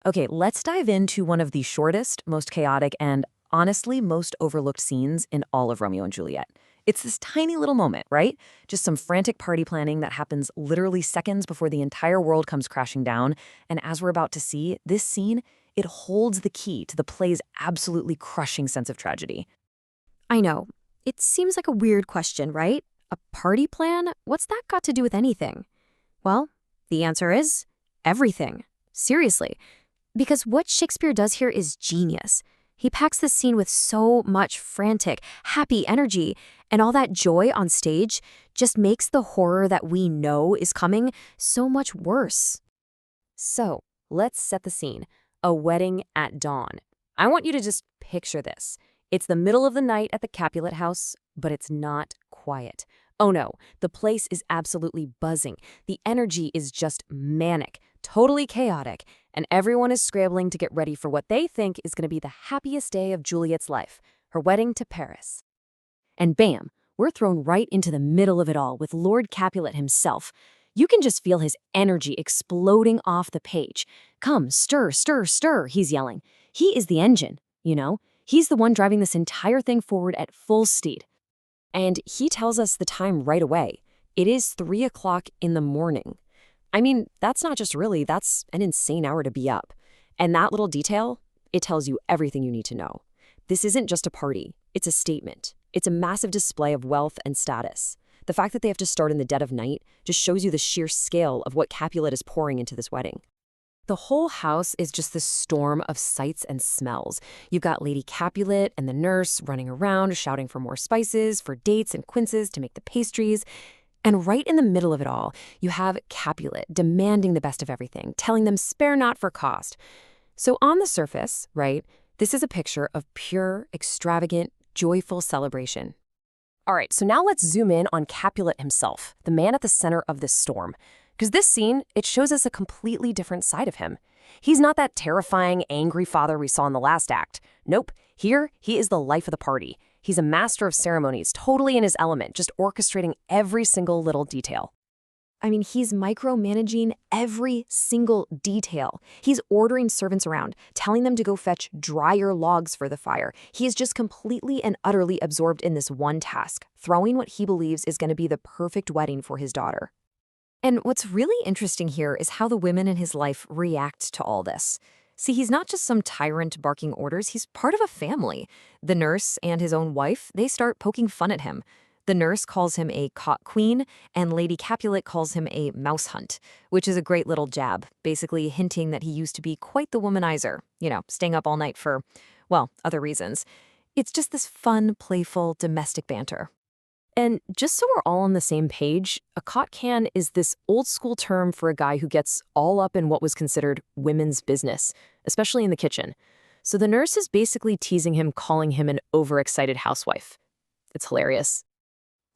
Okay, let's dive into one of the shortest, most chaotic, and honestly most overlooked scenes in all of Romeo and Juliet. It's this tiny little moment, right? Just some frantic party planning that happens literally seconds before the entire world comes crashing down. And as we're about to see, this scene, it holds the key to the play's absolutely crushing sense of tragedy. I know. It seems like a weird question, right? A party plan? What's that got to do with anything? Well, the answer is everything. Seriously. Because what Shakespeare does here is genius. He packs the scene with so much frantic, happy energy, and all that joy on stage just makes the horror that we know is coming so much worse. So, let's set the scene. A wedding at dawn. I want you to just picture this. It's the middle of the night at the Capulet house, but it's not quiet. Oh no, the place is absolutely buzzing. The energy is just manic, totally chaotic, and everyone is scrambling to get ready for what they think is going to be the happiest day of Juliet's life, her wedding to Paris. And bam, we're thrown right into the middle of it all with Lord Capulet himself. You can just feel his energy exploding off the page. Come, stir, stir, stir, he's yelling. He is the engine, you know? He's the one driving this entire thing forward at full speed. And he tells us the time right away. It is 3 o'clock in the morning. I mean, that's not just really, that's an insane hour to be up. And that little detail, it tells you everything you need to know. This isn't just a party, it's a statement. It's a massive display of wealth and status. The fact that they have to start in the dead of night just shows you the sheer scale of what Capulet is pouring into this wedding. The whole house is just this storm of sights and smells. You've got Lady Capulet and the nurse running around shouting for more spices, for dates and quinces to make the pastries. And right in the middle of it all, you have Capulet demanding the best of everything, telling them spare not for cost. So on the surface, right, this is a picture of pure, extravagant, joyful celebration. All right, so now let's zoom in on Capulet himself, the man at the center of this storm. Because this scene, it shows us a completely different side of him. He's not that terrifying, angry father we saw in the last act. Nope, here he is the life of the party. He's a master of ceremonies, totally in his element, just orchestrating every single little detail. I mean, he's micromanaging every single detail. He's ordering servants around, telling them to go fetch drier logs for the fire. He is just completely and utterly absorbed in this one task, throwing what he believes is going to be the perfect wedding for his daughter. And what's really interesting here is how the women in his life react to all this. See, he's not just some tyrant barking orders, he's part of a family. The nurse and his own wife, they start poking fun at him. The nurse calls him a caught queen, and Lady Capulet calls him a mouse hunt, which is a great little jab, basically hinting that he used to be quite the womanizer, staying up all night for, well, other reasons. It's just this fun, playful, domestic banter. And just so we're all on the same page, a caught can is this old school term for a guy who gets all up in what was considered women's business, especially in the kitchen. So the nurse is basically teasing him, calling him an overexcited housewife. It's hilarious.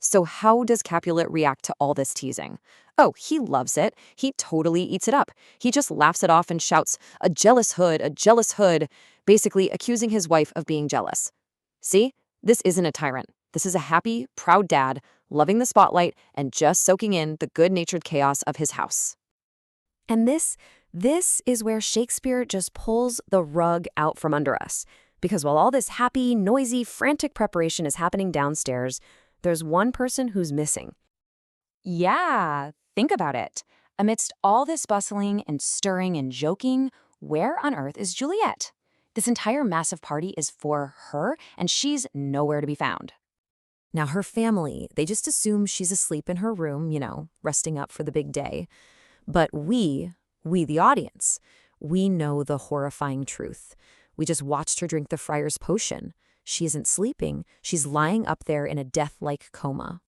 So how does Capulet react to all this teasing? Oh, he loves it. He totally eats it up. He just laughs it off and shouts, a jealous hood, basically accusing his wife of being jealous. See, this isn't a tyrant. This is a happy, proud dad, loving the spotlight and just soaking in the good-natured chaos of his house. And this is where Shakespeare just pulls the rug out from under us. Because while all this happy, noisy, frantic preparation is happening downstairs, there's one person who's missing. Yeah, think about it. Amidst all this bustling and stirring and joking, where on earth is Juliet? This entire massive party is for her, and she's nowhere to be found. Now, her family, they just assume she's asleep in her room, resting up for the big day. But we the audience, we know the horrifying truth. We just watched her drink the friar's potion. She isn't sleeping. She's lying up there in a death-like coma.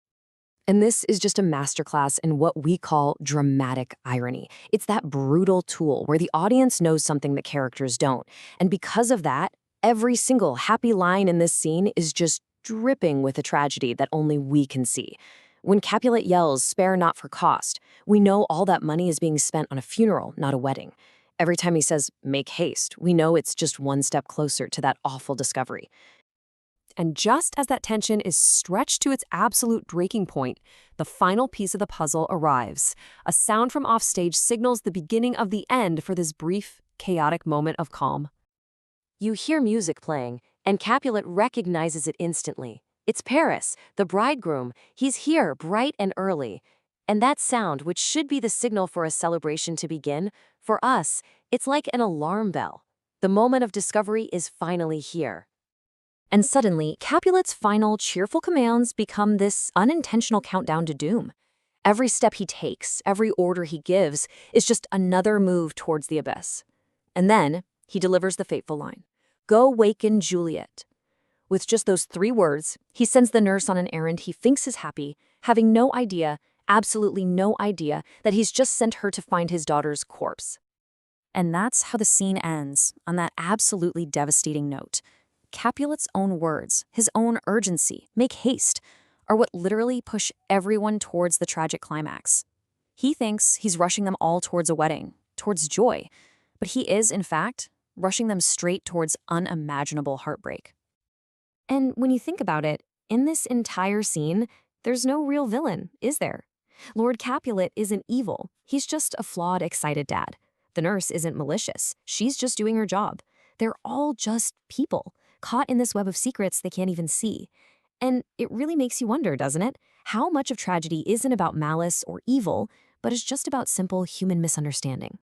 And this is just a masterclass in what we call dramatic irony. It's that brutal tool where the audience knows something that characters don't. And because of that, every single happy line in this scene is just dripping with a tragedy that only we can see. When Capulet yells, spare not for cost, we know all that money is being spent on a funeral, not a wedding. Every time he says, make haste, we know it's just one step closer to that awful discovery. And just as that tension is stretched to its absolute breaking point, the final piece of the puzzle arrives. A sound from offstage signals the beginning of the end for this brief, chaotic moment of calm. You hear music playing, and Capulet recognizes it instantly. It's Paris, the bridegroom. He's here bright and early. And that sound, which should be the signal for a celebration to begin, for us, it's like an alarm bell. The moment of discovery is finally here. And suddenly, Capulet's final cheerful commands become this unintentional countdown to doom. Every step he takes, every order he gives, is just another move towards the abyss. And then, he delivers the fateful line, "Go waken Juliet." With just those 3 words, he sends the nurse on an errand he thinks is happy, having no idea, absolutely no idea, that he's just sent her to find his daughter's corpse. And that's how the scene ends, on that absolutely devastating note. Capulet's own words, his own urgency, "make haste," are what literally push everyone towards the tragic climax. He thinks he's rushing them all towards a wedding, towards joy, but he is, in fact, rushing them straight towards unimaginable heartbreak. And when you think about it, in this entire scene, there's no real villain, is there? Lord Capulet isn't evil. He's just a flawed, excited dad. The nurse isn't malicious. She's just doing her job. They're all just people, caught in this web of secrets they can't even see. And it really makes you wonder, doesn't it? How much of tragedy isn't about malice or evil, but is just about simple human misunderstanding.